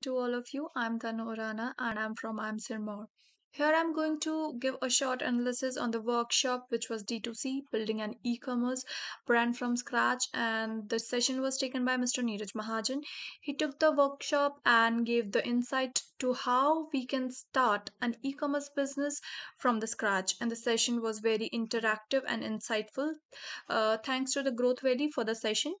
to all of you. I'm Tanu Urana and I'm from IIMs. Here I'm going to give a short analysis on the workshop which was D2C, building an e-commerce brand from scratch, and the session was taken by Mr. Neeraj Mahajan. He took the workshop and gave the insight to how we can start an e-commerce business from the scratch, and the session was very interactive and insightful. Thanks to the Growth Valley for the session.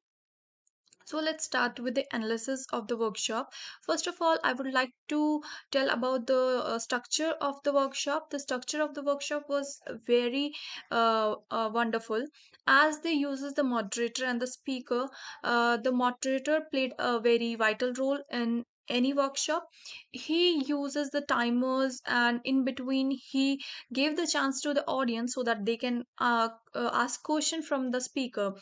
So let's start with the analysis of the workshop. First of all, I would like to tell about the structure of the workshop. The structure of the workshop was very wonderful, as they uses the moderator and the speaker. The moderator played a very vital role in any workshop. He uses the timers, and in between he gave the chance to the audience so that they can ask question from the speaker,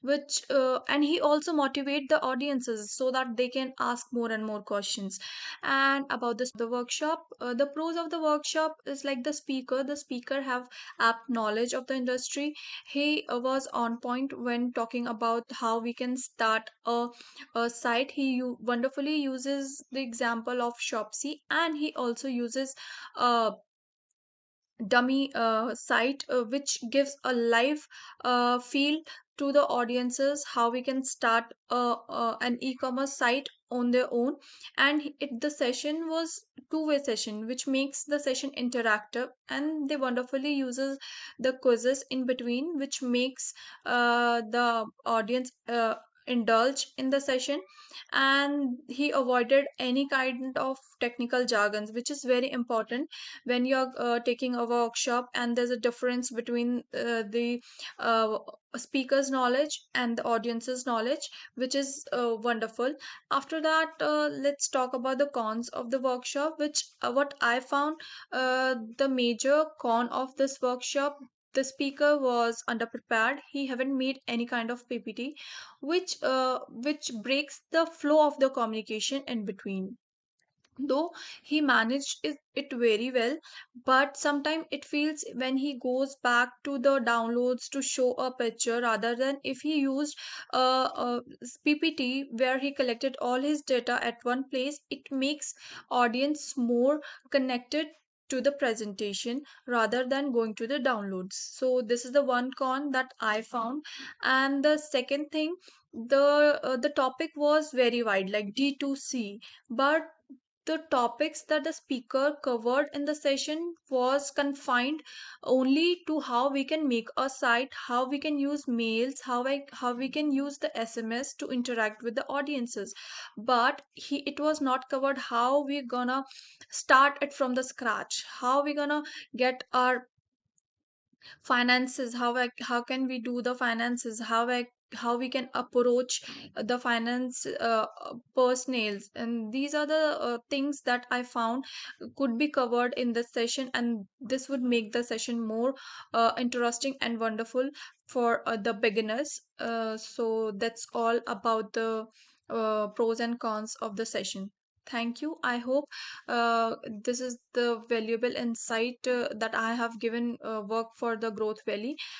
which and he also motivate the audiences so that they can ask more and more questions. And about this the workshop, the pros of the workshop is like the speaker have apt knowledge of the industry. He was on point when talking about how we can start a site. Wonderfully uses the example of Shopsy, and he also uses a dummy site which gives a live feel to the audiences how we can start an e-commerce site on their own. And the session was two-way session, which makes the session interactive, and they wonderfully uses the quizzes in between, which makes the audience indulge in the session. And he avoided any kind of technical jargons, which is very important when you're taking a workshop, and there's a difference between the uh, speaker's knowledge and the audience's knowledge, which is wonderful. After that, let's talk about the cons of the workshop, which what I found, the major con of this workshop: the speaker was underprepared. He haven't made any kind of ppt, which breaks the flow of the communication in between. Though he managed it very well, but sometimes it feels when he goes back to the downloads to show a picture, rather than if he used a ppt where he collected all his data at one place, it makes audience more connected to the presentation rather than going to the downloads. So this is the one con that I found. And the second thing, the topic was very wide, like D2C, but the topics that the speaker covered in the session was confined only to how we can make a site, how we can use mails, how we can use the SMS to interact with the audiences. But it was not covered how we're gonna start it from the scratch, how we're gonna get our finances, how can we do the finances, how we can approach the finance personnels. And these are the things that I found could be covered in the session, and this would make the session more interesting and wonderful for the beginners. So that's all about the pros and cons of the session. Thank you. I hope this is the valuable insight that I have given work for the Growth Valley.